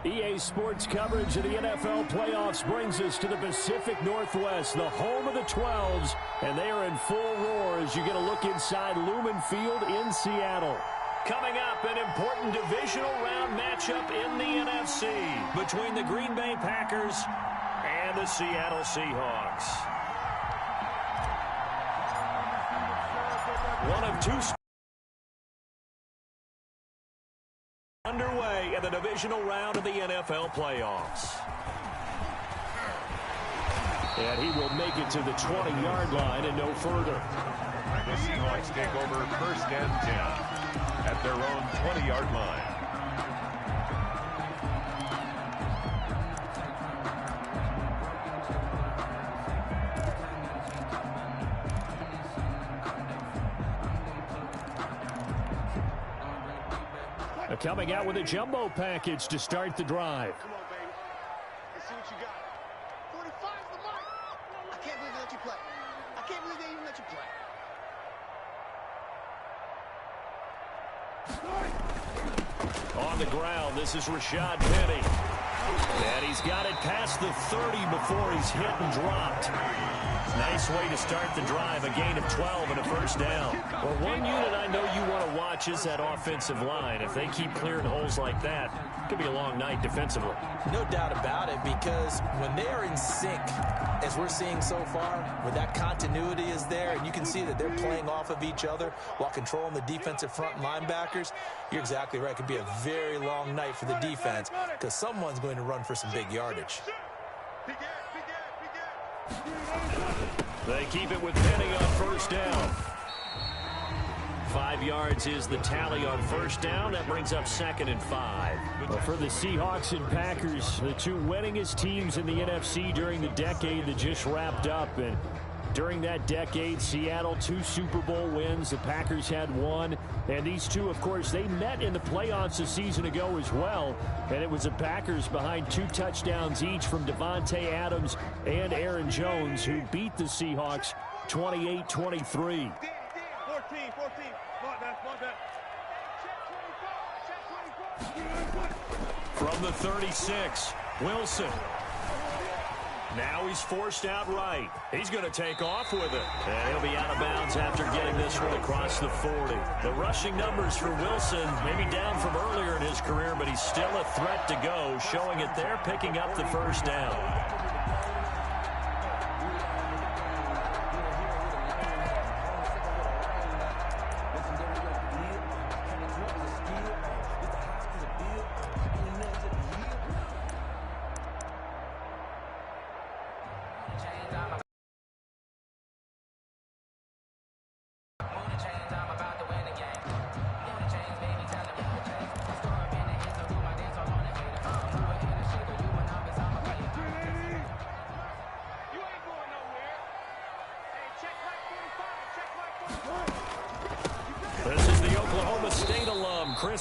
EA Sports coverage of the NFL playoffs brings us to the Pacific Northwest, the home of the 12s, and they are in full roar as you get a look inside Lumen Field in Seattle. Coming up, an important divisional round matchup in the NFC between the Green Bay Packers and the Seattle Seahawks. One of two underway in the divisional round of the NFL playoffs. And he will make it to the 20-yard line and no further. The Seahawks take over first and 10 at their own 20-yard line. Coming out with a jumbo package to start the drive. Come on, baby. Let's see what you got. 45's the mark. I can't believe they let you play. I can't believe they even let you play. On the ground, this is Rashad Penny. And he's got it past the 30 before he's hit and dropped. Nice way to start the drive, a gain of 12 and a first down. Well, one unit I know you want to watch is that offensive line. If they keep clearing holes like that, it could be a long night defensively. No doubt about it, because when they are in sync, as we're seeing so far, when that continuity is there, and you can see that they're playing off of each other while controlling the defensive front and linebackers, you're exactly right. It could be a very long night for the defense because someone's going to run for some big yardage. They keep it with Penny on first down. 5 yards is the tally on first down. That brings up 2nd and 5. Well, for the Seahawks and Packers, the two winningest teams in the NFC during the decade that just wrapped up. And during that decade, Seattle 2 Super Bowl wins. The Packers had 1. And these two, of course, they met in the playoffs a season ago as well. And it was the Packers behind 2 touchdowns each from Devontae Adams and Aaron Jones who beat the Seahawks 28-23. 14. From the 36, Wilson. Now he's forced out right. He's going to take off with it. And he'll be out of bounds after getting this one across the 40. The rushing numbers for Wilson maybe down from earlier in his career, but he's still a threat to go, showing it there, picking up the first down.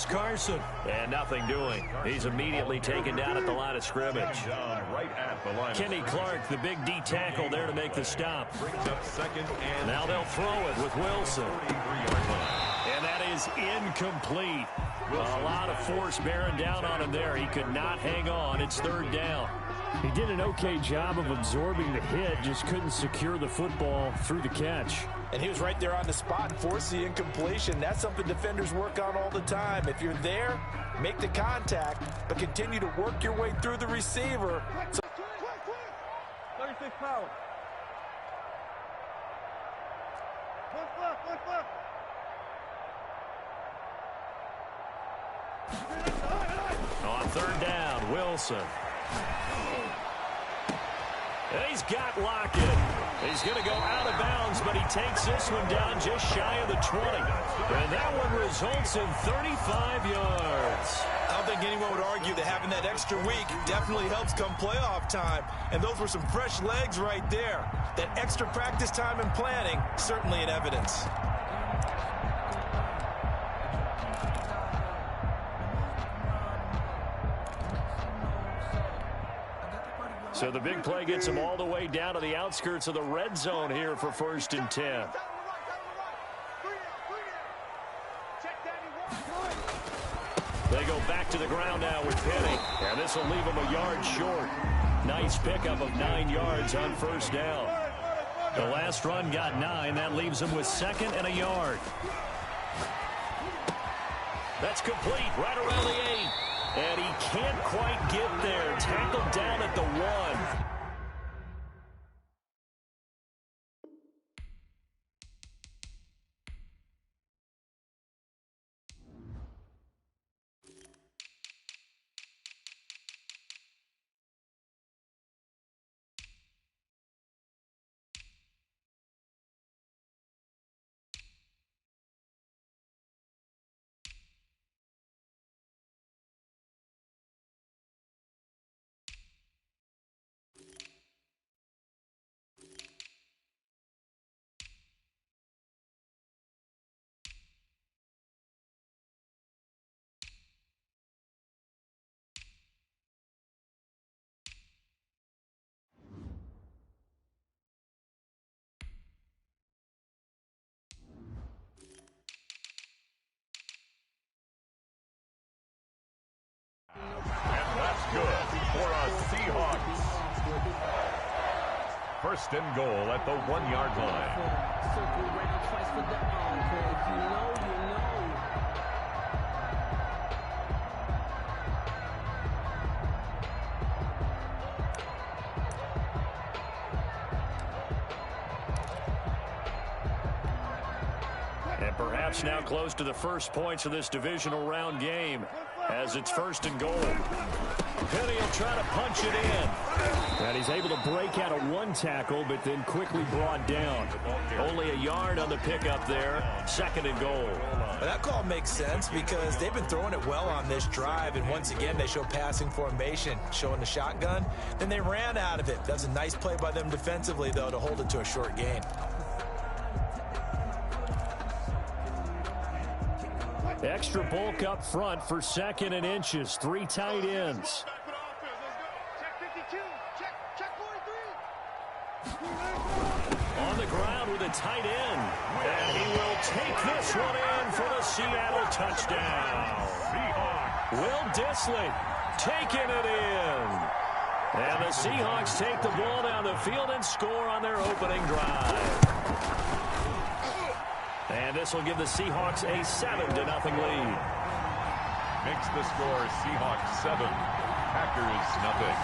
Carson, and nothing doing. He's immediately taken down at the line of scrimmage. Kenny Clark, the big D tackle there to make the stop. Now they'll throw it with Wilson. And that is incomplete. A lot of force bearing down on him there. He could not hang on. It's 3rd down. He did an okay job of absorbing the hit, just couldn't secure the football through the catch. And he was right there on the spot and forced the incompletion. That's something defenders work on all the time. If you're there, make the contact, but continue to work your way through the receiver. 36 power. On 3rd down, Wilson. He's got Lockett. He's going to go out of bounds, but he takes this one down just shy of the 20. And that one results in 35 yards. I don't think anyone would argue that having that extra week definitely helps come playoff time. And those were some fresh legs right there. That extra practice time and planning, certainly in evidence. So the big play gets them all the way down to the outskirts of the red zone here for 1st and 10. They go back to the the ground now with Penny. And this will leave him a yard short. Nice pickup of 9 yards on first down. The last run got 9. That leaves him with 2nd and a yard. That's complete right around the 8. And he can't quite get there. Tackled down at the 1. And that's good for a Seahawks. 1st and goal at the 1-yard line. Circle round twice for the encore. If you know, you know. And perhaps now close to the first points of this divisional round game as it's 1st and goal. Penny will try to punch it in. And he's able to break out of 1 tackle, but then quickly brought down. Only a yard on the pickup there. 2nd and goal. Well, that call makes sense because they've been throwing it well on this drive, and once again they show passing formation, showing the shotgun. Then they ran out of it. That's a nice play by them defensively, though, to hold it to a short gain. Extra bulk up front for 2nd and inches. 3 tight ends. On the ground with a tight end. And he will take this one in for the Seattle touchdown. Will Dissly taking it in. And the Seahawks take the ball down the field and score on their opening drive. And this will give the Seahawks a 7-0 lead. Makes the score Seahawks 7, Packers nothing.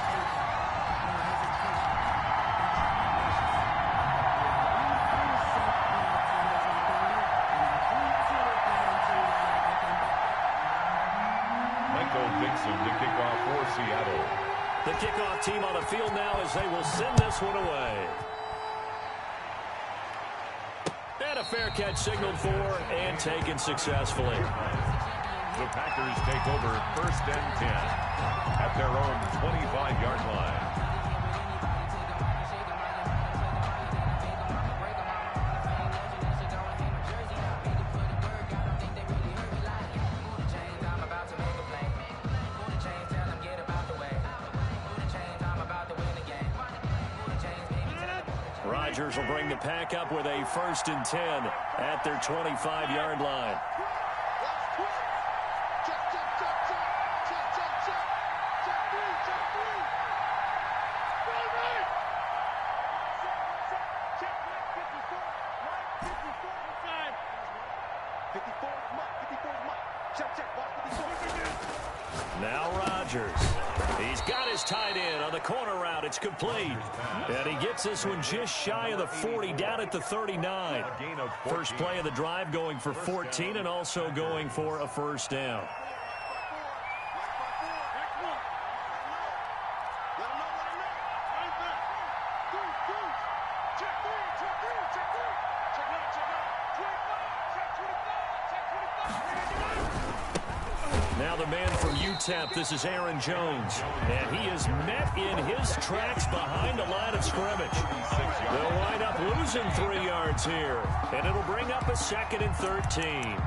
Michael Dixon to kick off for Seattle. The kickoff team on the field now as they will send this one away. And a fair catch signaled for and taken successfully. The Packers take over 1st and 10 at their own 25-yard line. Rodgers will bring the pack up with a 1st and 10 at their 25-yard line. Now Rodgers. He's got his tight end on the corner route. It's complete. And he gets this one just shy of the 40, down at the 39. First play of the drive going for 14 and also going for a 1st down. Now the man from UTEP, this is Aaron Jones. And he is met in his tracks behind the line of scrimmage. They'll wind up losing 3 yards here. And it'll bring up a 2nd and 13.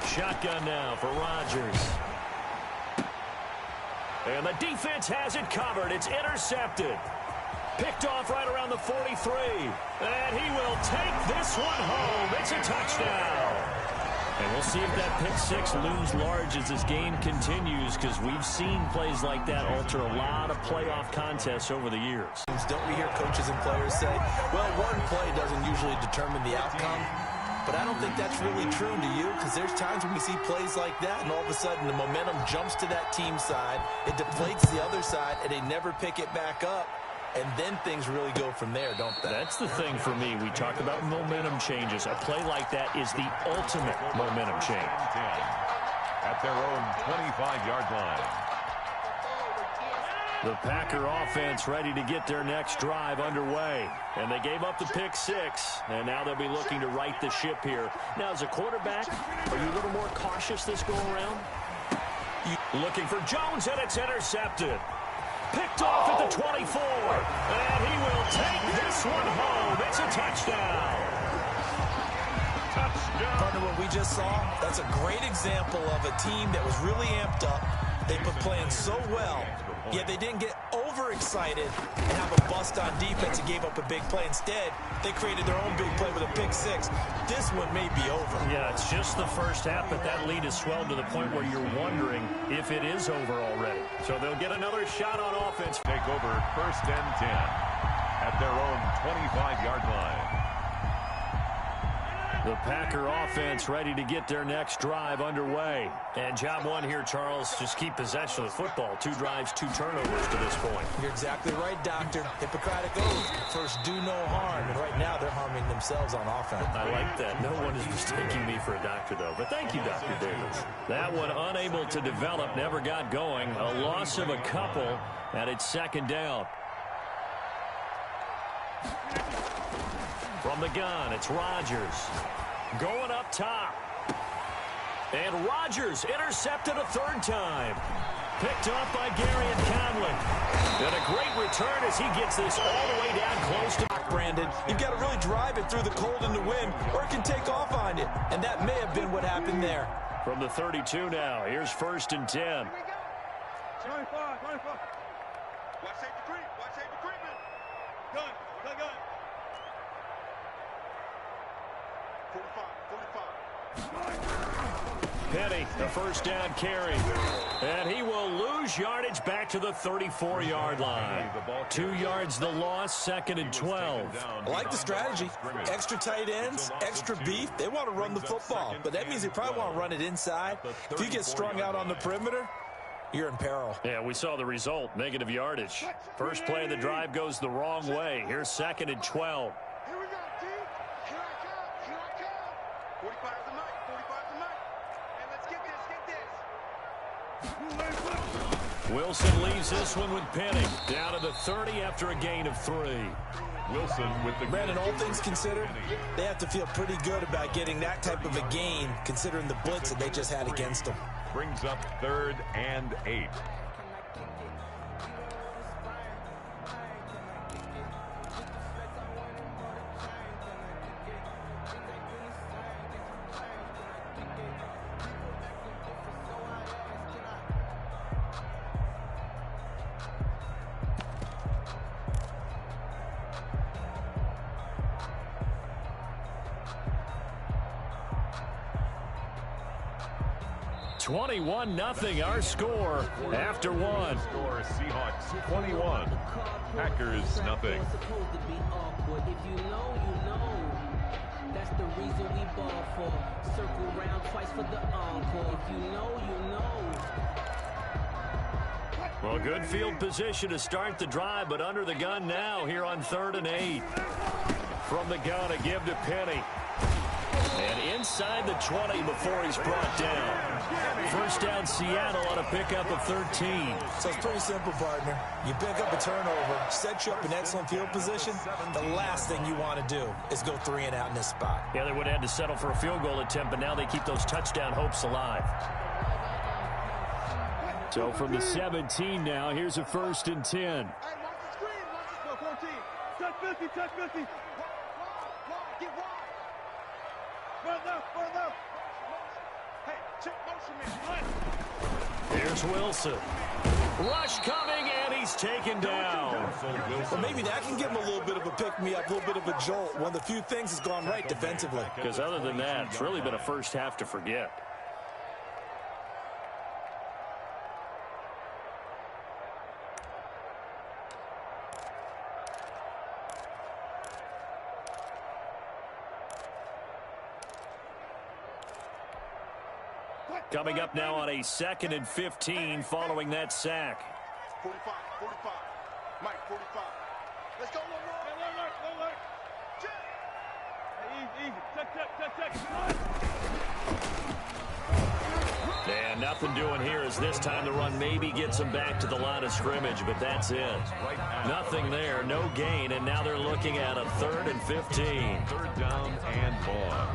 Shotgun now for Rodgers. And the defense has it covered. It's intercepted. Picked off right around the 43. And he will take this one home. It's a touchdown. And we'll see if that pick six looms large as this game continues, because we've seen plays like that alter a lot of playoff contests over the years. Don't we hear coaches and players say, well, one play doesn't usually determine the outcome? But I don't think that's really true, do you? Because there's times when we see plays like that, and all of a sudden the momentum jumps to that team side. It deflates the other side, and they never pick it back up. And then things really go from there, don't they? That's the thing for me. We talk about momentum changes. A play like that is the ultimate momentum change. At their own 25-yard line. The Packer offense ready to get their next drive underway. And they gave up the pick six, and now they'll be looking to right the ship here. Now, as a quarterback, are you a little more cautious this go-around? Looking for Jones, and it's intercepted. Picked off at the 24, and he will take this one home. It's a touchdown. Partner, what we just saw, that's a great example of a team that was really amped up. They've been playing so well, yet they didn't get overexcited and have a bust on defense and gave up a big play. Instead, they created their own big play with a pick six. This one may be over. Yeah, it's just the first half, but that lead has swelled to the point where you're wondering if it is over already. So they'll get another shot on offense. Take over 1st and 10 at their own 25-yard line. The Packer offense ready to get their next drive underway. And job one here, Charles, just keep possession of the football. 2 drives, 2 turnovers to this point. You're exactly right, Doctor. Hippocratic oath. First, do no harm. And right now, they're harming themselves on offense. I like that. No one is mistaking me for a doctor, though. But thank you, Dr. Davis. That one unable to develop, never got going. A loss of a couple, and it's 2nd down. From the gun, it's Rodgers. Going up top. And Rodgers intercepted a 3rd time. Picked off by Gary and Conlon. And a great return as he gets this all the way down close to Brandon. You've got to really drive it through the cold and the wind, or it can take off on you. And that may have been what happened there. From the 32 now, here's 1st and 10. 25. Watch safety creep. Watch safety creeping. Gun. 45. Penny, the 1st down carry. And he will lose yardage back to the 34-yard line. 2 yards the loss, 2nd and 12. I like the strategy. Extra tight ends, extra beef. They want to run the football, but that means they probably want to run it inside. If you get strung out on the perimeter, you're in peril. Yeah, we saw the result, negative yardage. First play of the drive goes the wrong way. Here's 2nd and 12. Here we go, team. Here I come. 45 the mic. And let's get this. Wilson leaves this one with Penny. Down to the 30 after a gain of 3. Wilson with the... Brandon, all things considered, they have to feel pretty good about getting that type of a gain, considering the blitz that they just had against them. Brings up 3rd and 8. Nothing our score after 1. Score Seahawks 21. Packers nothing. It's supposed to be awkward. If you know, you know. That's the reason we ball for. Circle round twice for the encore. If you know, you know. Well, good field position to start the drive, but under the gun now here on 3rd and 8. From the gun, a give to Penny. And inside the 20 before he's brought down. 1st down Seattle on a pickup of 13. So it's pretty simple, partner. You pick up a turnover, set you up in excellent field position. The last thing you want to do is go 3 and out in this spot. Yeah, they would have had to settle for a field goal attempt, but now they keep those touchdown hopes alive. So from the 17 now, here's a 1st and 10. Hey, watch the screen. Watch this. 14. Touch 50. Wide. Get wide. Run left. Hey, Here's Wilson. Rush coming, and he's taken down. Well, maybe that can give him a little bit of a pick-me-up, a little bit of a jolt. One of the few things that's gone right defensively. Because other than that, it's really been a first half to forget. Coming up now on a 2nd and 15 following that sack. 45, 45. Mike, 45. Let's go, look. And nothing doing here as this time the run maybe gets them back to the line of scrimmage, but that's it. Nothing there, no gain, and now they're looking at a 3rd and 15. 3rd down and more.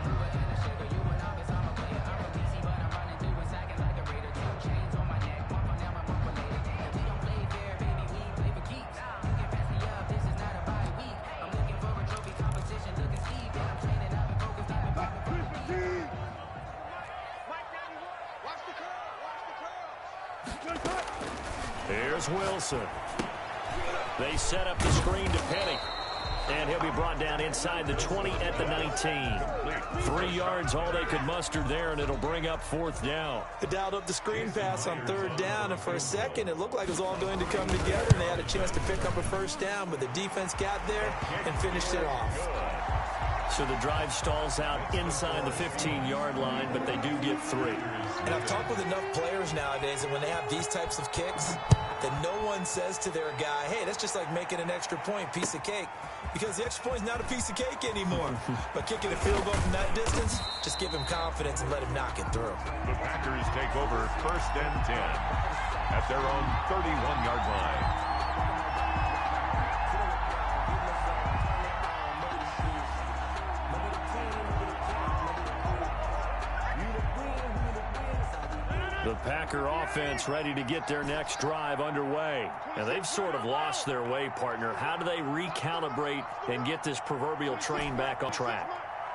Here's Wilson. They set up the screen to Penny. And he'll be brought down inside the 20 at the 19. 3 yards, all they could muster there, and it'll bring up 4th down. They dialed up the screen pass on 3rd down, and for a second, it looked like it was all going to come together, and they had a chance to pick up a 1st down, but the defense got there and finished it off. So the drive stalls out inside the 15-yard line, but they do get 3. And I've talked with enough players nowadays that when they have these types of kicks, that no one says to their guy, hey, that's just like making an extra point, piece of cake. Because the extra point is not a piece of cake anymore. But kicking a field goal from that distance, just give him confidence and let him knock it through. The Packers take over 1st and 10 at their own 31-yard line. The Packer offense ready to get their next drive underway. And they've sort of lost their way, partner. How do they recalibrate and get this proverbial train back on track?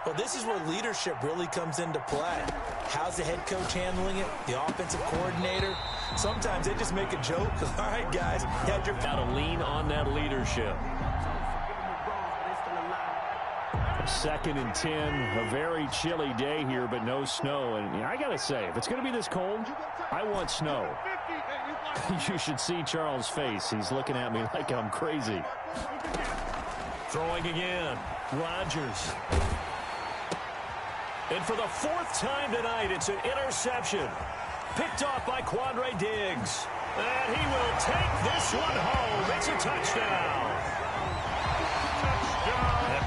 Well, this is where leadership really comes into play. How's the head coach handling it? The offensive coordinator? Sometimes they just make a joke. All right, guys. Got to lean on that leadership. 2nd and 10, a very chilly day here, but no snow. And I got to say, if it's going to be this cold, I want snow. You should see Charles' face. He's looking at me like I'm crazy. Throwing again. Rodgers. And for the 4th time tonight, it's an interception. Picked off by Quandre Diggs. And he will take this one home. It's a touchdown.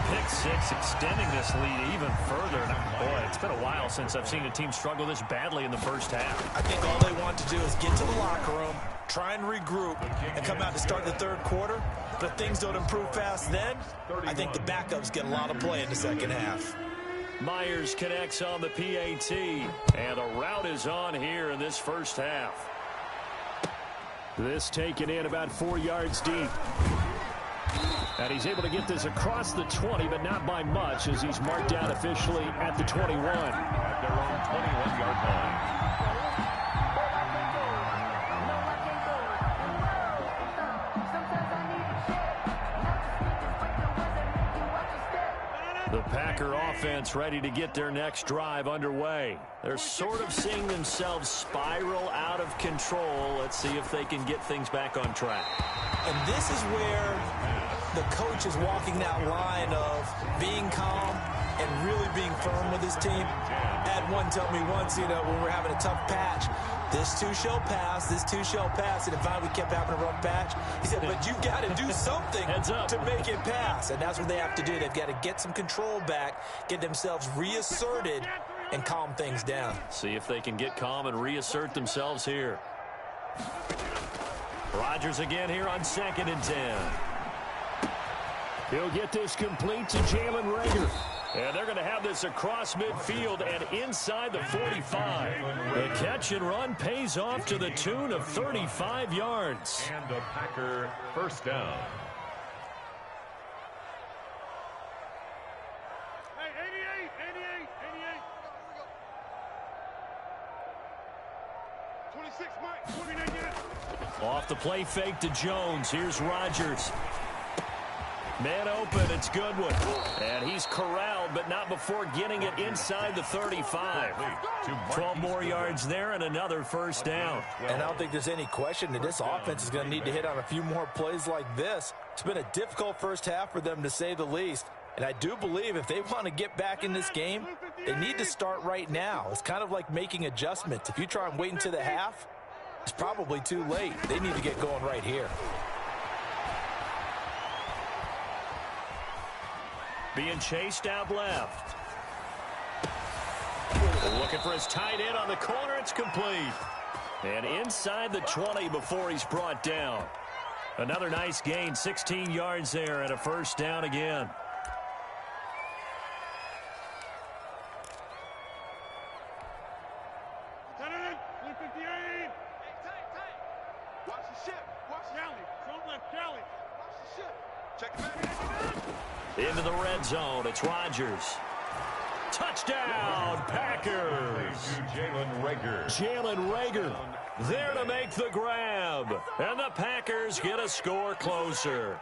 Pick 6 extending this lead even further. Now, boy, it's been a while since I've seen a team struggle this badly in the first half. I think all they want to do is get to the locker room, try and regroup, and come out to start the 3rd quarter. But if things don't improve fast then, I think the backups get a lot of play in the 2nd half. Myers connects on the PAT, and the route is on here in this first half. This taken in about 4 yards deep. And he's able to get this across the 20, but not by much, as he's marked out officially at the 21. At their own 21-yard line. The Packer offense ready to get their next drive underway. They're sort of seeing themselves spiral out of control. Let's see if they can get things back on track. And this is where the coach is walking that line of being calm and really being firm with his team. Had one tell me once, when we're having a tough patch, this too shall pass, this too shall pass. And finally we kept having a rough patch. He said, but you've got to do something to make it pass. And that's what they have to do. They've got to get some control back, get themselves reasserted, and calm things down. See if they can get calm and reassert themselves here. Rodgers again here on 2nd and 10. He'll get this complete to Jalen Reagor. And they're going to have this across midfield and inside the 45. The catch and run pays off to the tune of 35 yards. And a Packer 1st down. Off the play fake to Jones. Here's Rodgers. Man open, it's Goodwin. And he's corralled, but not before getting it inside the 35. 12 more yards there and another first down. And I don't think there's any question that this offense is going to need to hit on a few more plays like this. It's been a difficult first half for them, to say the least. And I do believe if they want to get back in this game, they need to start right now. It's kind of like making adjustments. If you try and wait until the half, it's probably too late. They need to get going right here. Being chased out left. Looking for his tight end on the corner. It's complete. And inside the 20 before he's brought down. Another nice gain, 16 yards there and a first down again. Into the red zone, it's Rodgers. Touchdown, Packers. Jalen Reagor there to make the grab. And the Packers get a score closer.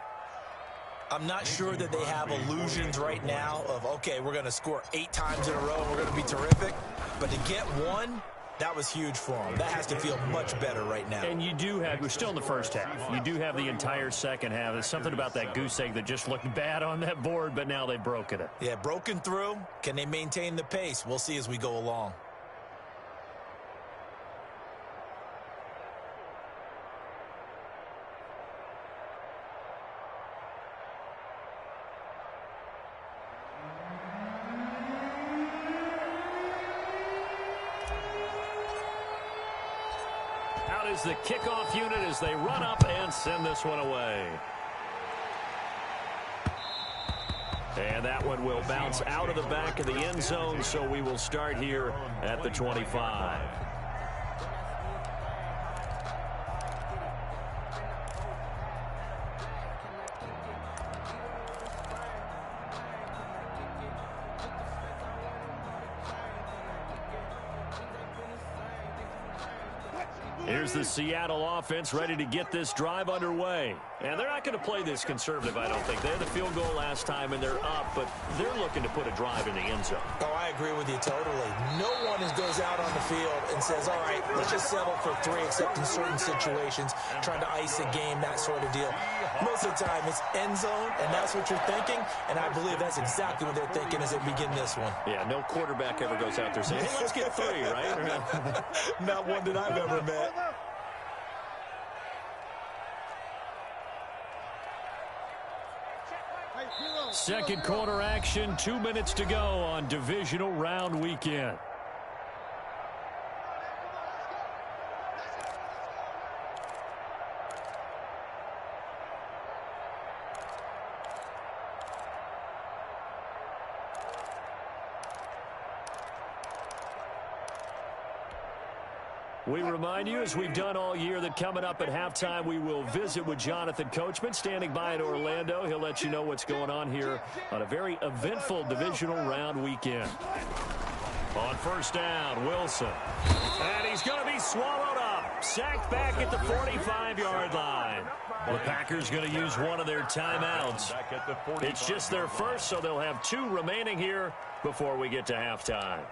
I'm not sure that they have illusions right now of, okay, we're going to score 8 times in a row and we're going to be terrific. But to get one, that was huge for them. That has to feel much better right now. And you do have, we're still in the first half. You do have the entire second half. There's something about that goose egg that just looked bad on that board, but now they've broken it. Yeah, broken through. Can they maintain the pace? We'll see as we go along. Out is the kickoff unit as they run up and send this one away. And that one will bounce out of the back of the end zone, so we will start here at the 25. Here's the Seattle offense ready to get this drive underway. And they're not going to play this conservative, I don't think. They had the field goal last time, and they're up, but they're looking to put a drive in the end zone. Oh, I agree with you totally. No one goes out on the field and says, all right, let's just settle for 3, except in certain situations, trying to ice a game, that sort of deal. Most of the time, it's end zone, and that's what you're thinking, and I believe that's exactly what they're thinking as they begin this one. Yeah, no quarterback ever goes out there saying, hey, let's get 3, right? Not one that I've ever met. Second quarter action, 2 minutes to go on divisional round weekend. We remind you, as we've done all year, that coming up at halftime, we will visit with Jonathan Coachman, standing by in Orlando. He'll let you know what's going on here on a very eventful divisional round weekend. On first down, Wilson. And he's going to be swallowed up. Sacked back at the 45-yard line. The Packers going to use one of their timeouts. It's just their first, so they'll have 2 remaining here before we get to halftime.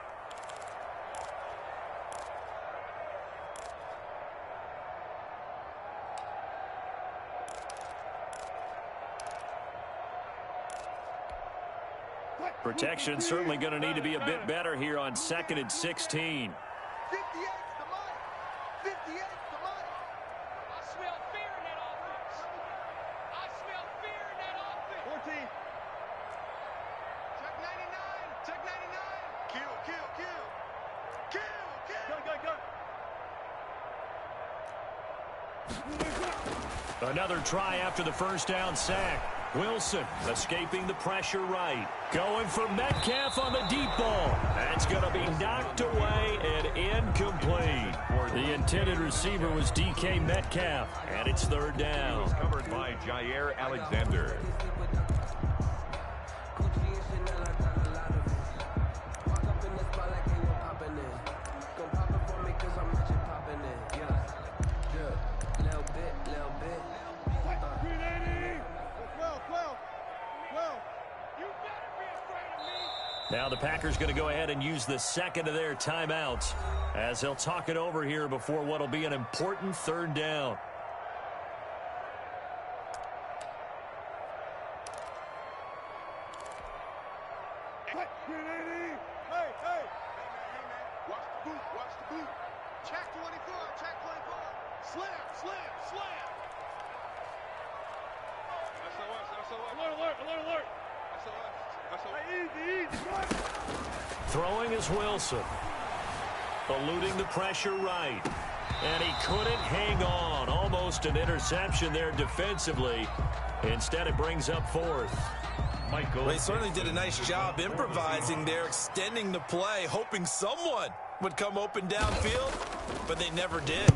Protection certainly going to need to be a bit better here on 2nd and 16. 58's the money. 58's the money. I smell fear in that offense. I smell fear in that offense. 14. Check 99. Check 99. Kill, kill, kill. Kill, kill. Go. Another try after the first down sack. Wilson escaping the pressure right. Going for Metcalf on the deep ball. That's going to be knocked away and incomplete. The intended receiver was DK Metcalf, and it's 3rd down. Covered by Jair Alexander. Yeah. Now the Packers going to go ahead and use the second of their timeouts as they'll talk it over here before what will be an important third down. Throwing is Wilson. Eluding the pressure right. And he couldn't hang on. Almost an interception there defensively. Instead, it brings up fourth. Well, he certainly did a nice job improvising there, extending the play, hoping someone would come open downfield, but they never did.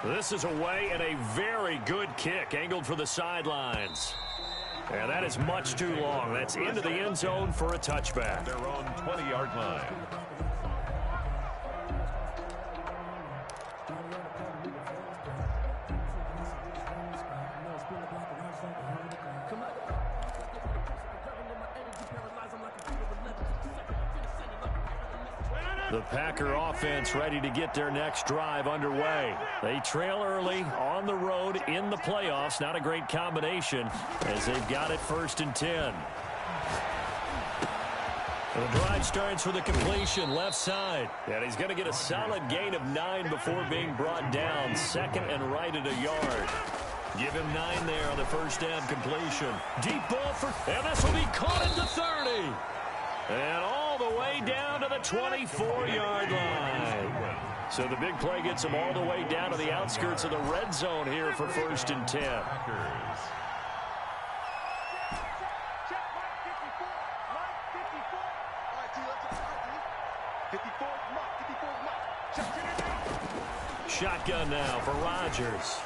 This is away and a very good kick, angled for the sidelines. And that is much too long. That's into the end zone for a touchback. Their own 20-yard line. The Packer offense ready to get their next drive underway. They trail early on the road in the playoffs. Not a great combination as they've got it 1st and 10. The drive starts with a completion left side. And he's going to get a solid gain of 9 before being brought down. 2nd and right at a yard. Give him 9 there on the first down completion. Deep ball for, and this will be caught at the 30. And all the way down to the 24-yard line. So the big play gets him all the way down to the outskirts of the red zone here for 1st and 10. Shotgun now for Rodgers.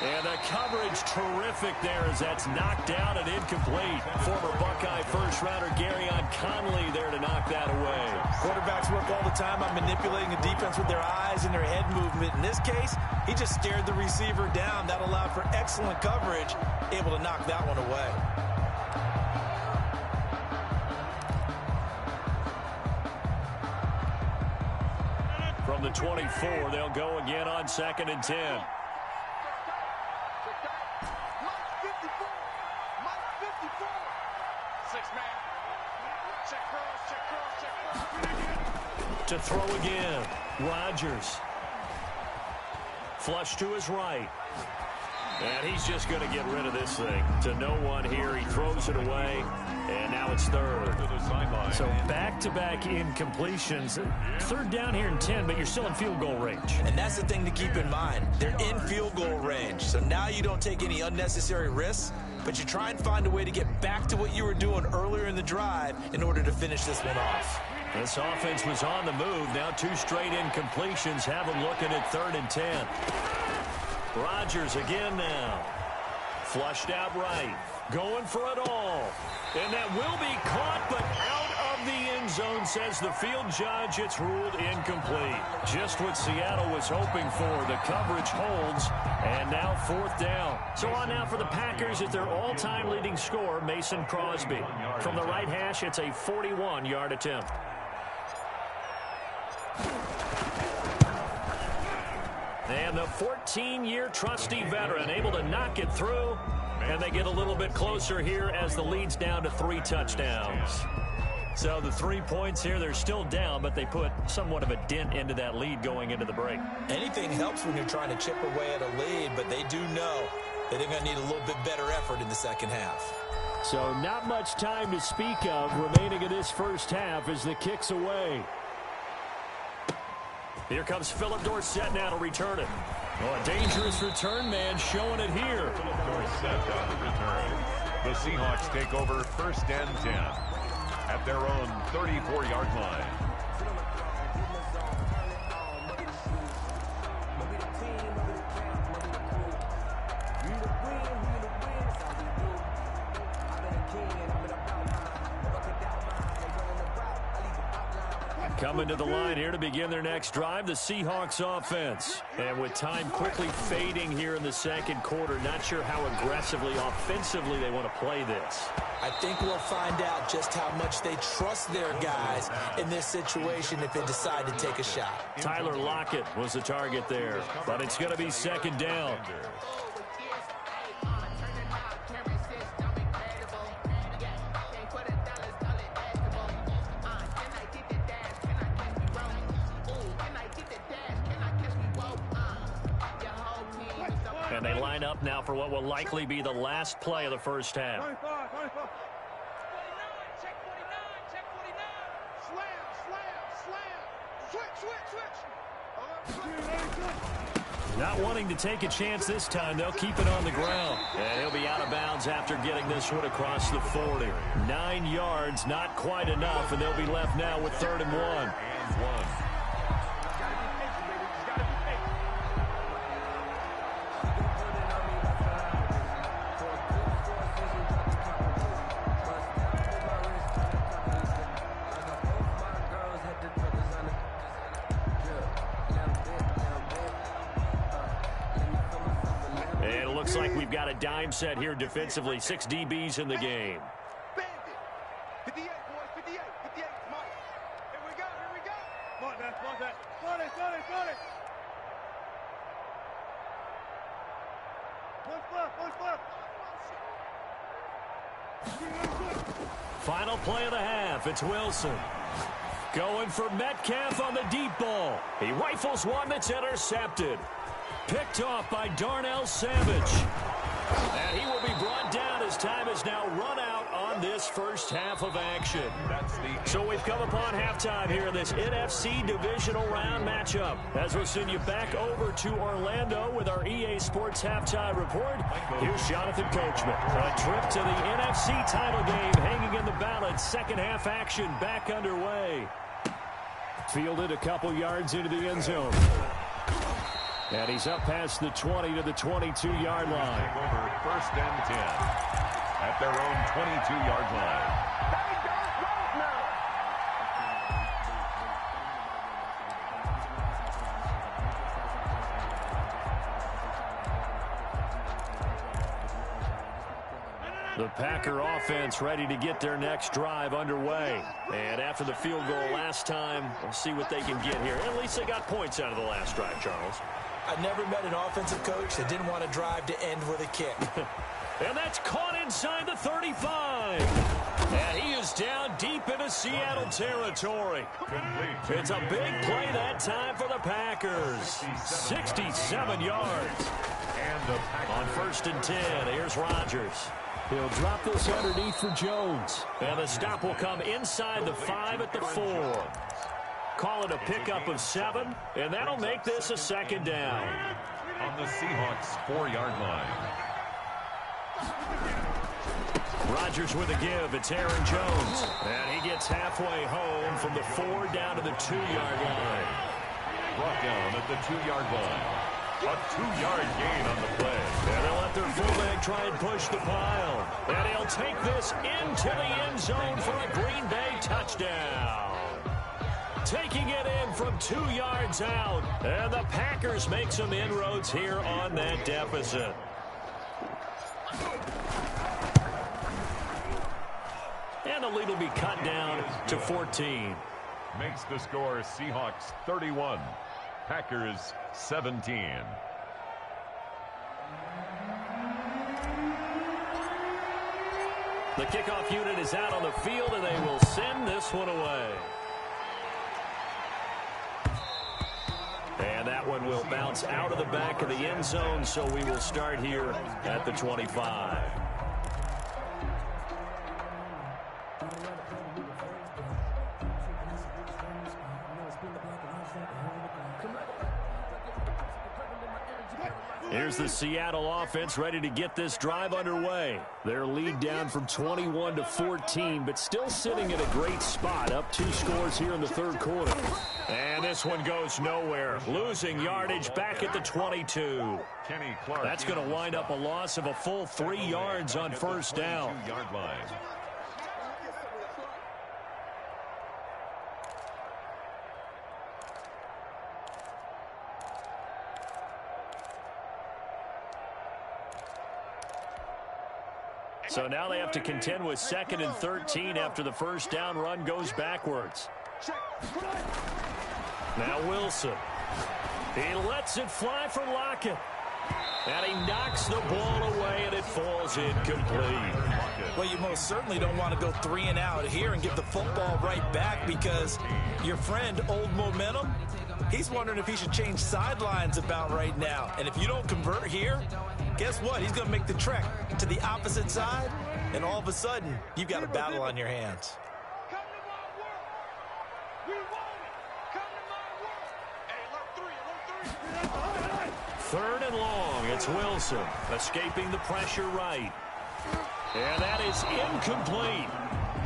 And the coverage terrific there as that's knocked down and incomplete. Former Buckeye first-rounder Garyon Conley there to knock that away. Quarterbacks work all the time on manipulating the defense with their eyes and their head movement. In this case, he just stared the receiver down. That allowed for excellent coverage, able to knock that one away. From the 24, they'll go again on 2nd and 10. To throw again, Rodgers. Flush to his right. And he's just going to get rid of this thing. To no one here, he throws it away, and now it's 3rd. So back-to-back incompletions. 3rd down here in 10, but you're still in field goal range. And that's the thing to keep in mind. They're in field goal range, so now you don't take any unnecessary risks, but you try and find a way to get back to what you were doing earlier in the drive in order to finish this one off. This offense was on the move. Now 2 straight incompletions have them looking at 3rd and 10. Rodgers again now. Flushed out right. Going for it all. And that will be caught, but out of the end zone, says the field judge. It's ruled incomplete. Just what Seattle was hoping for. The coverage holds, and now 4th down. So on now for the Packers is their all-time leading scorer, Mason Crosby. From the right hash, it's a 41-yard attempt. And the 14-year trusty veteran able to knock it through. And they get a little bit closer here as the lead's down to 3 touchdowns. So the 3 points here, they're still down, but they put somewhat of a dent into that lead going into the break. Anything helps when you're trying to chip away at a lead, but they do know that they're going to need a little bit better effort in the second half. So not much time to speak of remaining in this first half as the kick's away. Here comes Philip Dorsett now to return it. Oh, a dangerous return man showing it here. Dorsett on the return. The Seahawks take over 1st and 10 at their own 34-yard line. Coming to the line here to begin their next drive, the Seahawks offense. And with time quickly fading here in the second quarter, not sure how aggressively, offensively they want to play this. I think we'll find out just how much they trust their guys in this situation if they decide to take a shot. Tyler Lockett was the target there, but it's going to be second down. And they line up now for what will likely be the last play of the first half. 25, 25. 49, check 49, check 49. Switch. Not wanting to take a chance this time, they'll keep it on the ground. And he'll be out of bounds after getting this one across the 40. 9 yards, not quite enough, and they'll be left now with 3rd and 1. Like we've got a dime set here defensively. 6 DBs in the game. Bandit. 58, boys. 58. 58. Mike. Here we go. Mark that. Got it. One flip. Final play of the half. It's Wilson. Going for Metcalf on the deep ball. He rifles one that's intercepted. Picked off by Darnell Savage. And he will be brought down as time has now run out on this first half of action. So we've come upon halftime here in this NFC divisional round matchup. As we'll send you back over to Orlando with our EA Sports halftime report, here's Jonathan Coachman. A trip to the NFC title game hanging in the balance. Second half action back underway. Fielded a couple yards into the end zone. And he's up past the 20 to the 22-yard line. Over 1st and 10 at their own 22-yard line. The Packer offense ready to get their next drive underway. And after the field goal last time, we'll see what they can get here. At least they got points out of the last drive, Charles. I've never met an offensive coach that didn't want to drive to end with a kick. And that's caught inside the 35. And he is down deep into Seattle territory. Complete. It's a big play that time for the Packers. 67 yards. And the Packers. On 1st and 10, here's Rodgers. He'll drop this underneath for Jones. And the stop will come inside the 5 at the 4. Call it a pickup of 7, and that'll make this a second down. On the Seahawks 4-yard line. Rodgers with a give. It's Aaron Jones. And he gets halfway home from the 4 down to the 2-yard line. Brought down at the 2-yard line. A 2-yard gain on the play. And they'll let their fullback try and push the pile. And he'll take this into the end zone for a Green Bay touchdown. Taking it in from 2 yards out. And the Packers make some inroads here on that deficit. And the lead will be cut down to 14. Makes the score Seahawks 31. Packers 17. The kickoff unit is out on the field, and they will send this one away. And that one will bounce out of the back of the end zone, so we will start here at the 25. Here's the Seattle offense ready to get this drive underway. Their lead down from 21 to 14, but still sitting in a great spot, up 2 scores here in the third quarter. And this one goes nowhere, losing yardage back at the 22. That's going to wind up a loss of a full 3 yards on first down. 2-yard line. So now they have to contend with 2nd and 13 after the first down run goes backwards. Now Wilson. He lets it fly for Lockett. And he knocks the ball away, and it falls incomplete. Well, you most certainly don't want to go 3 and out here and give the football right back, because your friend, Old Momentum, he's wondering if he should change sidelines about right now. And if you don't convert here, guess what? He's going to make the trek to the opposite side, and all of a sudden, you've got a battle on your hands. Come to my world. We want it. Come to my world. Hey, alert 3, alert 3. 3rd and long. It's Wilson escaping the pressure right. And that is incomplete.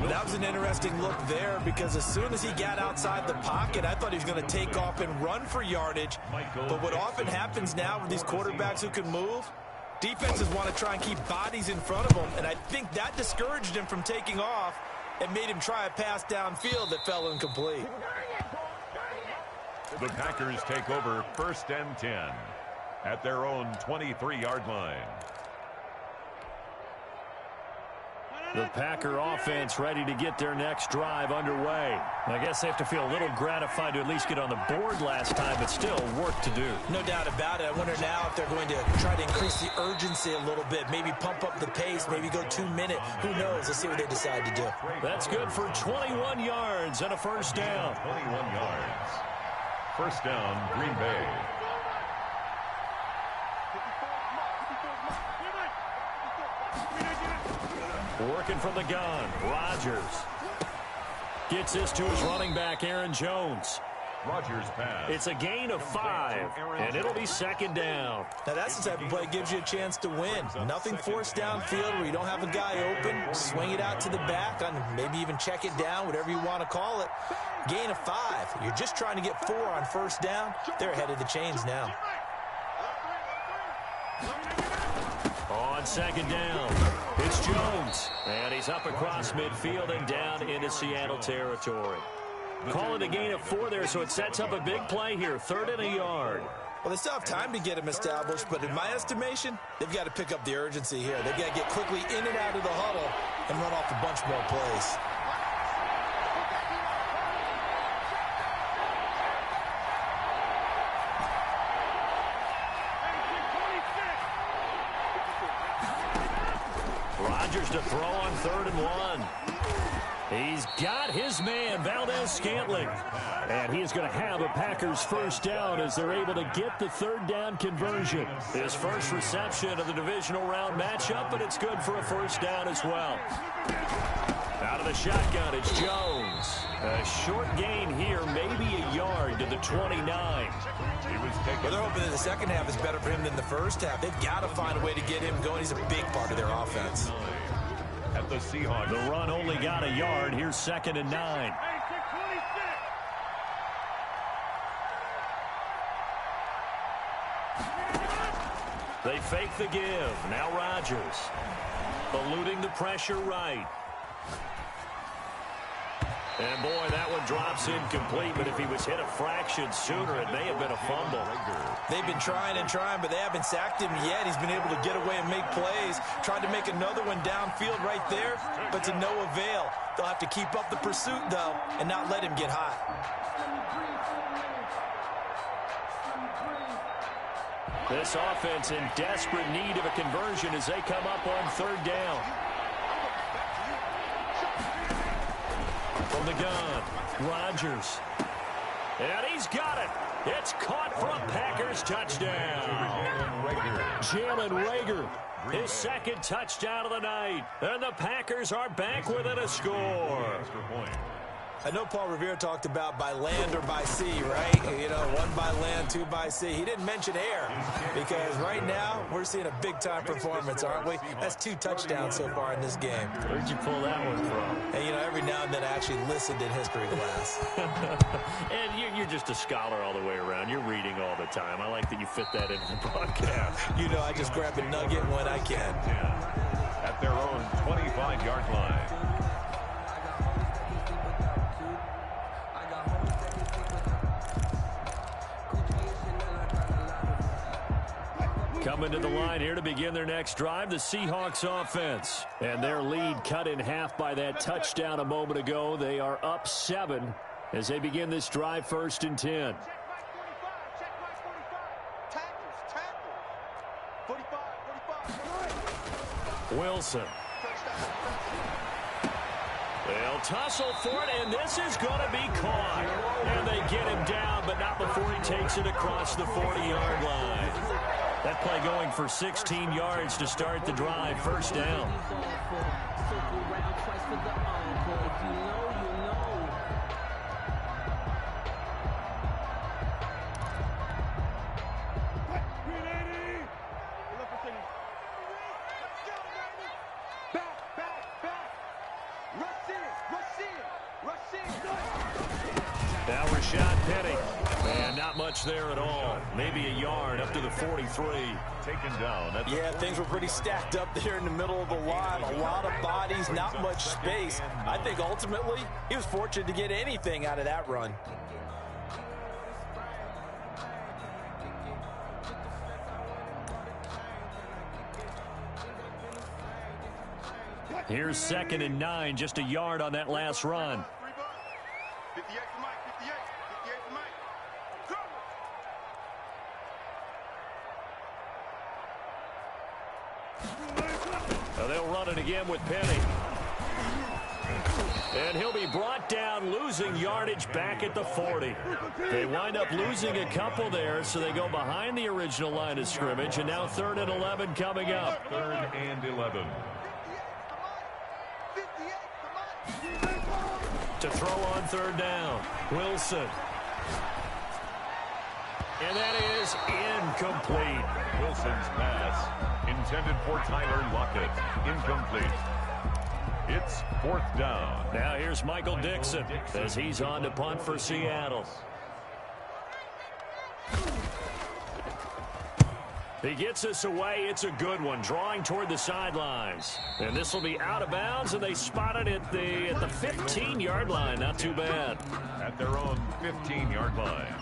That was an interesting look there, because as soon as he got outside the pocket, I thought he was going to take off and run for yardage. But what often happens now with these quarterbacks who can move, defenses want to try and keep bodies in front of them, and I think that discouraged him from taking off and made him try a pass downfield that fell incomplete. The Packers take over 1st and 10 at their own 23-yard line. The Packer offense ready to get their next drive underway. I guess they have to feel a little gratified to at least get on the board last time, but still work to do. No doubt about it. I wonder now if they're going to try to increase the urgency a little bit, maybe pump up the pace, maybe go 2-minute. Who knows? Let's see what they decide to do. That's good for 21 yards and a first down. 21 yards. First down, Green Bay. Working from the gun, Rodgers gets this to his running back, Aaron Jones. Rodgers pass. It's a gain of 5, and it'll be 2nd down. Now that's the type of play that gives you a chance to win. Nothing forced downfield where you don't have a guy open. Swing it out to the back, on maybe even check it down, whatever you want to call it. Gain of 5. You're just trying to get 4 on first down. They're ahead of the chains now. On 2nd down, it's Jones. And he's up across midfield and down into Seattle territory. Call it a gain of 4 there, so it sets up a big play here. 3rd and a yard. Well, they still have time to get him established, but in my estimation, they've got to pick up the urgency here. They've got to get quickly in and out of the huddle and run off a bunch more plays. Rodgers to throw on 3rd and 1. He's got his man, Valdez-Scantling. And he is going to have a Packers first down as they're able to get the 3rd down conversion. His first reception of the divisional round matchup, but it's good for a first down as well. Out of the shotgun, it's Jones. A short gain here, maybe a yard to the 29. Well, they're hoping that the second half is better for him than the first half. They've got to find a way to get him going. He's a big part of their offense. At the Seahawks. The run only got a yard. Here's 2nd and 9. They fake the give. Now Rodgers. Eluding the pressure right. And, boy, that one drops incomplete, but if he was hit a fraction sooner, it may have been a fumble. They've been trying and trying, but they haven't sacked him yet. He's been able to get away and make plays. Tried to make another one downfield right there, but to no avail. They'll have to keep up the pursuit, though, and not let him get hot. This offense in desperate need of a conversion as they come up on 3rd down. From the gun, Rodgers. And he's got it. It's caught for a Packers touchdown. Jalen Reagor, his 2nd touchdown of the night. And the Packers are back within a score. I know Paul Revere talked about by land or by sea, right? You know, 1 by land, 2 by sea. He didn't mention air because right now we're seeing a big-time performance, aren't we? That's 2 touchdowns so far in this game. Where'd you pull that one from? And, you know, every now and then I actually listened in history class. And you're just a scholar all the way around. You're reading all the time. I like that you fit that into the broadcast. You know, I just grab a nugget when I can. At their own 25-yard line. Coming to the line here to begin their next drive, the Seahawks offense. And their lead cut in half by that touchdown a moment ago. They are up 7 as they begin this drive, 1st and 10. Wilson. They'll tussle for it, and this is going to be caught. And they get him down, but not before he takes it across the 40-yard line. That play going for 16 yards to start the drive, 1st down. Now Rashad Penny. And not much there at all. Maybe a yard up to the 43. Taken down. Yeah, things were pretty stacked up there in the middle of the line. A lot of bodies, not much space. I think ultimately he was fortunate to get anything out of that run. Here's 2nd and 9, just a yard on that last run. 58 for Mike, 58 for Mike. Now they'll run it again with Penny. And he'll be brought down, losing yardage back at the 40. They wind up losing a couple there, so they go behind the original line of scrimmage, and now 3rd and 11 coming up. 3rd and 11. To throw on 3rd down, Wilson. And that is incomplete. Wilson's pass intended for Tyler Lockett. Incomplete. It's 4th down. Now here's Michael Dixon as he's on to punt for Seattle. He gets us away. It's a good one, drawing toward the sidelines. And this will be out of bounds, and they spot it at the 15-yard line. Not too bad. At their own 15-yard line.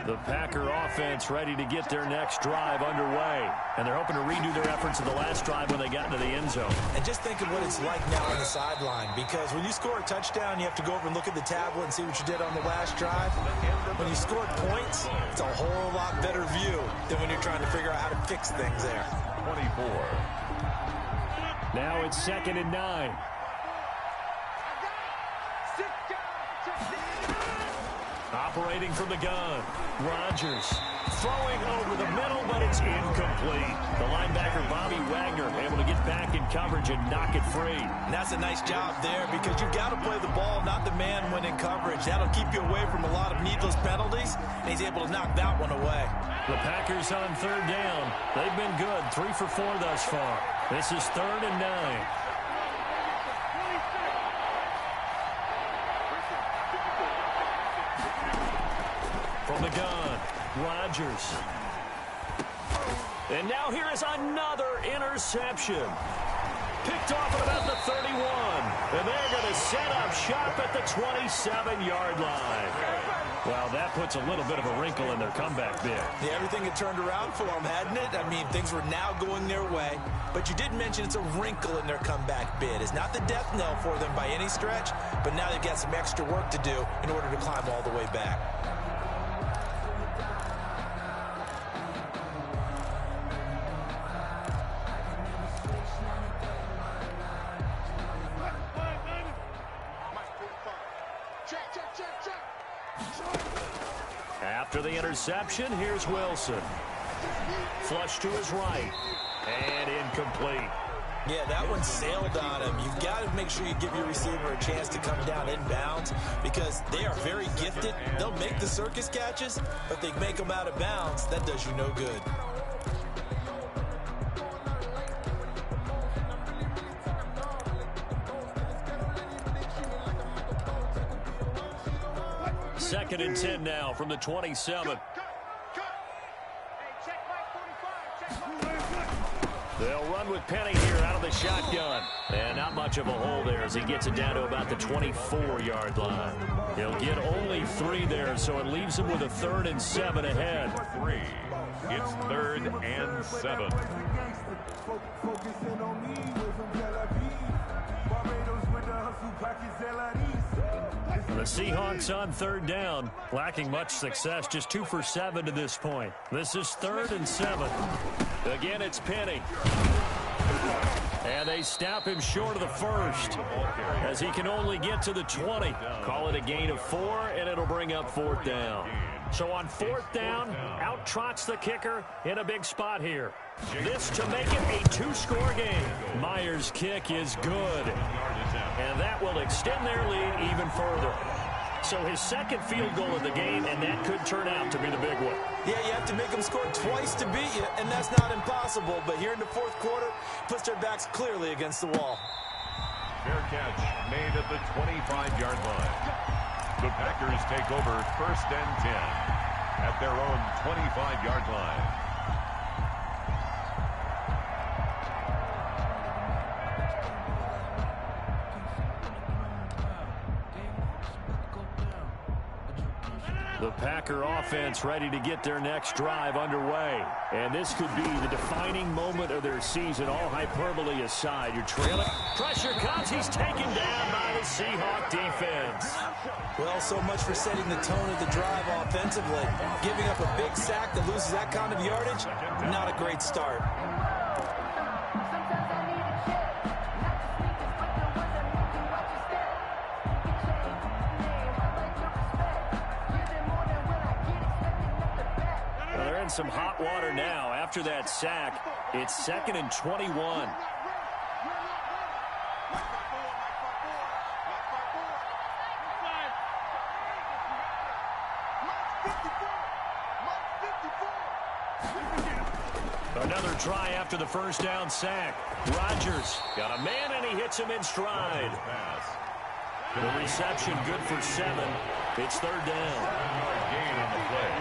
The Packer offense ready to get their next drive underway. And they're hoping to redo their efforts of the last drive when they got into the end zone. And just think of what it's like now on the sideline, because when you score a touchdown, you have to go over and look at the tablet and see what you did on the last drive. When you scored points, it's a whole lot better view than when you're trying to figure out how to fix things there. 24. Now it's 2nd and 9. Operating from the gun, Rodgers throwing over the middle, but it's incomplete. The linebacker, Bobby Wagner, able to get back in coverage and knock it free. And that's a nice job there, because you've got to play the ball, not the man when in coverage. That'll keep you away from a lot of needless penalties, and he's able to knock that one away. The Packers on 3rd down. They've been good, 3 for 4 thus far. This is 3rd and 9. From the gun, Rodgers. And now here is another interception. Picked off at about the 31. And they're going to set up shop at the 27-yard line. Well, that puts a little bit of a wrinkle in their comeback bid. Yeah, everything had turned around for them, hadn't it? I mean, things were now going their way. But you did mention it's a wrinkle in their comeback bid. It's not the death knell for them by any stretch, but now they've got some extra work to do in order to climb all the way back. After the interception, here's Wilson. Flush to his right. And incomplete. Yeah, that one sailed on him. You've got to make sure you give your receiver a chance to come down inbounds, because they are very gifted. They'll make the circus catches, but they make them out of bounds. That does you no good. Second and 10 now from the 27. They'll run with Penny here out of the shotgun. And not much of a hole there as he gets it down to about the 24-yard line. He'll get only 3 there, so it leaves him with a 3rd and 7 ahead. 3. It's 3rd and 7. The Seahawks on 3rd down, lacking much success, just 2 for 7 to this point. This is 3rd and 7. Again, it's Penny. And they stop him short of the 1st as he can only get to the 20. Call it a gain of 4, and it'll bring up 4th down. So on 4th down, out trots the kicker in a big spot here. This to make it a 2-score game. Myers' kick is good. And that will extend their lead even further. So his 2nd field goal of the game, and that could turn out to be the big one. Yeah, you have to make them score twice to beat you, and that's not impossible. But here in the 4th quarter, puts their backs clearly against the wall. Fair catch made at the 25-yard line. The Packers take over 1st and 10 at their own 25-yard line. The Packer offense ready to get their next drive underway. And this could be the defining moment of their season, all hyperbole aside. You're trailing. Pressure comes. He's taken down by the Seahawk defense. Well, so much for setting the tone of the drive offensively. Giving up a big sack that loses that kind of yardage, not a great start. Some hot water now after that sack. It's 2nd and 21. Another try after the 1st down sack. Rodgers got a man and he hits him in stride. The reception good for 7. It's 3rd down. Gain on the play.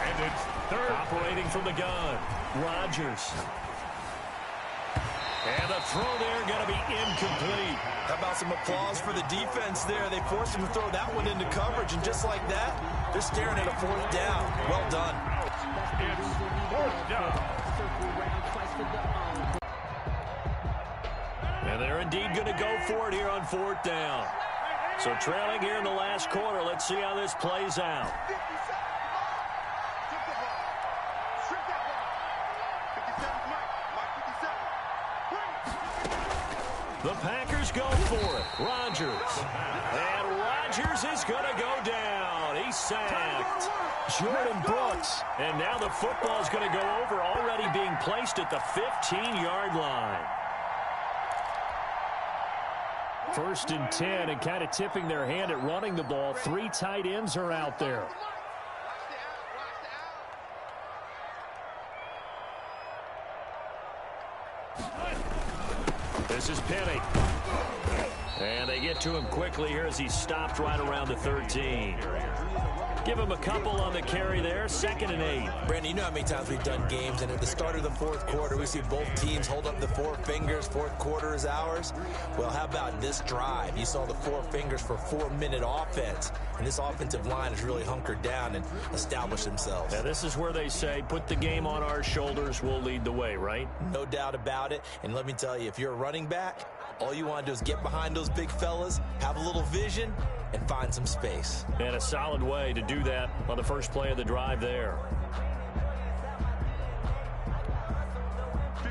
And it's 3rd. Operating from the gun. Rodgers. And the throw there going to be incomplete. How about some applause for the defense there? They forced him to throw that one into coverage, and just like that, they're staring at a 4th down. Well done. It's 4th down. And they're indeed going to go for it here on 4th down. So trailing here in the last quarter. Let's see how this plays out. The Packers go for it. Rodgers. And Rodgers is going to go down. He's sacked. Jordan Brooks. And now the football is going to go over, already being placed at the 15-yard line. 1st and 10, and kind of tipping their hand at running the ball. 3 tight ends are out there. This is Penny. And they get to him quickly here as he's stopped right around the 13. Give him a couple on the carry there. 2nd and 8. Brandon, you know how many times we've done games, and at the start of the 4th quarter, we see both teams hold up the 4 fingers. 4th quarter is ours. Well, how about this drive? You saw the 4 fingers for 4-minute offense, and this offensive line has really hunkered down and established themselves. Now, this is where they say, put the game on our shoulders, we'll lead the way, right? No doubt about it. And let me tell you, if you're a running back, all you want to do is get behind those big fellas, have a little vision, and find some space. And a solid way to do that on the first play of the drive there.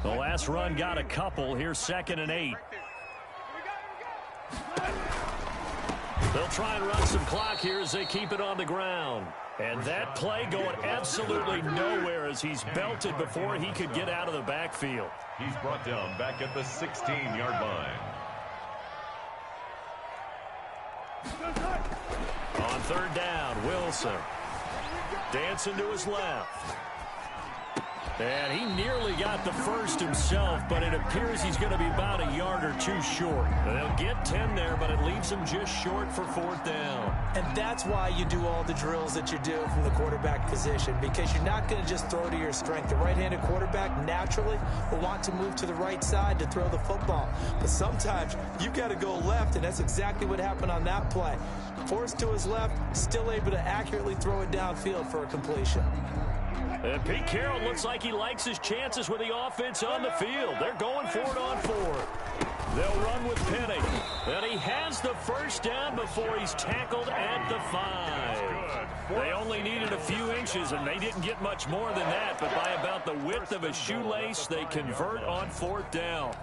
The last run got a couple. Here's 2nd and 8. They'll try and run some clock here as they keep it on the ground. And that play going absolutely nowhere as he's belted before he could get out of the backfield. He's brought down back at the 16-yard line. On 3rd down, Wilson. Dancing to his left. And he nearly got the first himself, but it appears he's going to be about a yard or two short. They'll get 10 there, but it leaves him just short for 4th down. And that's why you do all the drills that you do from the quarterback position, because you're not going to just throw to your strength. The right-handed quarterback naturally will want to move to the right side to throw the football. But sometimes you've got to go left, and that's exactly what happened on that play. Forced to his left, still able to accurately throw it downfield for a completion. And Pete Carroll looks like he likes his chances with the offense on the field. They're going for it on 4th. They'll run with Penny. And he has the first down before he's tackled at the 5. They only needed a few inches, and they didn't get much more than that. But by about the width of a shoelace, they convert on 4th down.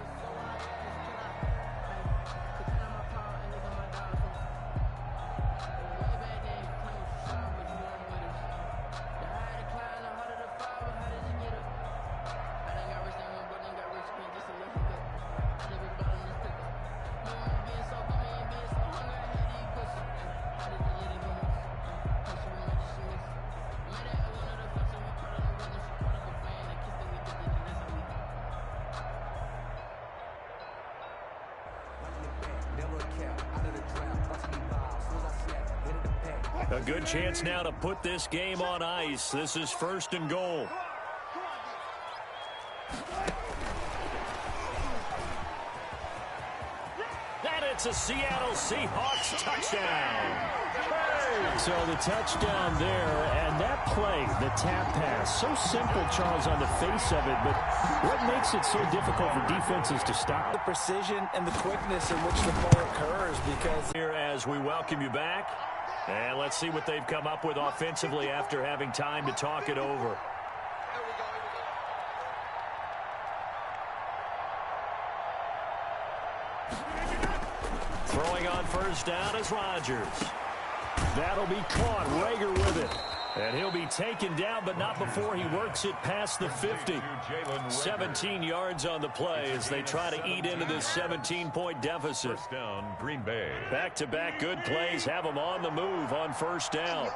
A good chance now to put this game on ice. This is 1st and goal. And it's a Seattle Seahawks touchdown. So the touchdown there, and that play, the tap pass, so simple, Charles, on the face of it, but what makes it so difficult for defenses to stop? The precision and the quickness in which the play occurs, because here as we welcome you back. And let's see what they've come up with offensively after having time to talk it over. Throwing on 1st down is Rodgers. That'll be caught. Rager with it. And he'll be taken down, but not before he works it past the 50. 17 yards on the play as they try to eat into this 17-point deficit. 1st down, Green Bay. Back-to-back good plays have them on the move on 1st down.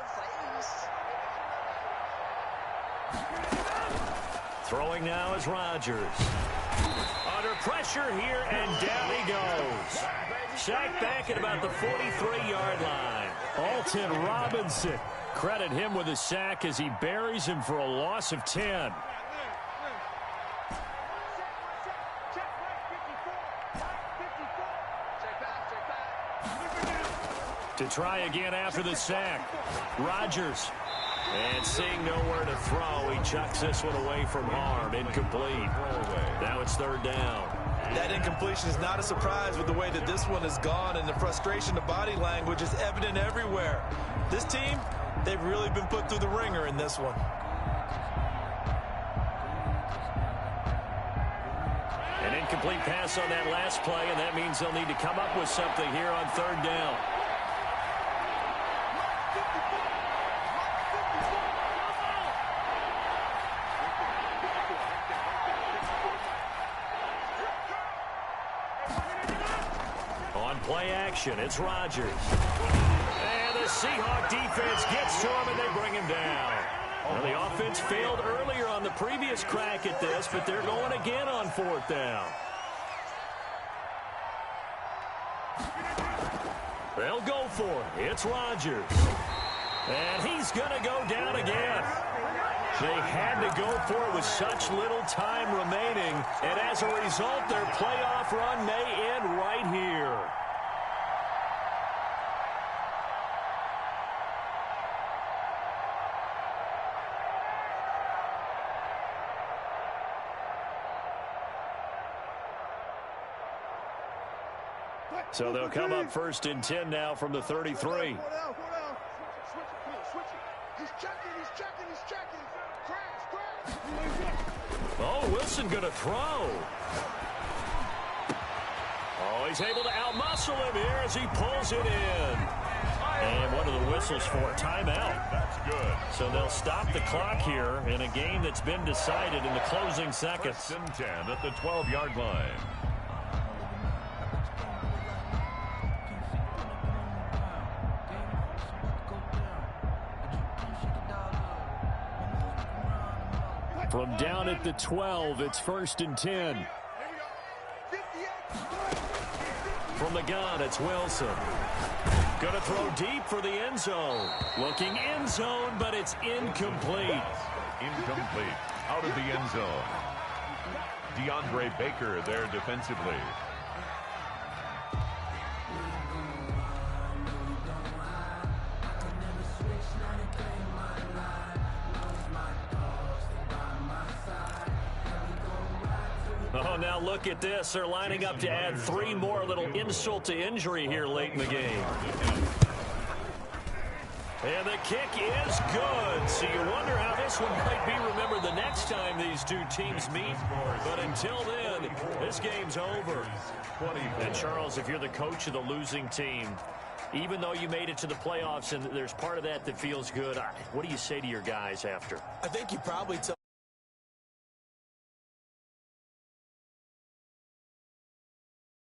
Throwing now is Rodgers. Under pressure here, and down he goes. Sacked back at about the 43-yard line. Alton Robinson. Credit him with a sack as he buries him for a loss of 10. To try again after the sack. Rodgers. And seeing nowhere to throw, he chucks this one away from harm. Incomplete. Now it's 3rd down. that incompletion is not a surprise with the way that this one has gone, and the frustration, the body language is evident everywhere. This team, they've really been put through the ringer in this one. An incomplete pass on that last play, and that means they'll need to come up with something here on 3rd down. On play action, it's Rodgers. And the Seahawk defense gets to him, and they bring him down. Well, the offense failed earlier on the previous crack at this, but they're going again on 4th down. They'll go for it. It's Rodgers. And he's going to go down again. They had to go for it with such little time remaining, and as a result, their playoff run may end right here. So they'll come up 1st and 10 now from the 33. Oh, Wilson going to throw. Oh, he's able to outmuscle him here as he pulls it in. And what are the whistles for? Timeout. That's good. So they'll stop the clock here in a game that's been decided in the closing seconds. 1st and 10 at the 12-yard line. From down at the 12, it's 1st and 10. From the gun, it's Wilson. Going to throw deep for the end zone. Looking end zone, but it's incomplete. Incomplete. Out of the end zone. DeAndre Baker there defensively. Oh, now look at this. They're lining up to add 3 more, little insult to injury here late in the game. And the kick is good. So you wonder how this one might be remembered the next time these two teams meet. But until then, this game's over. And Charles, if you're the coach of the losing team, even though you made it to the playoffs and there's part of that that feels good, what do you say to your guys after? I think you probably tell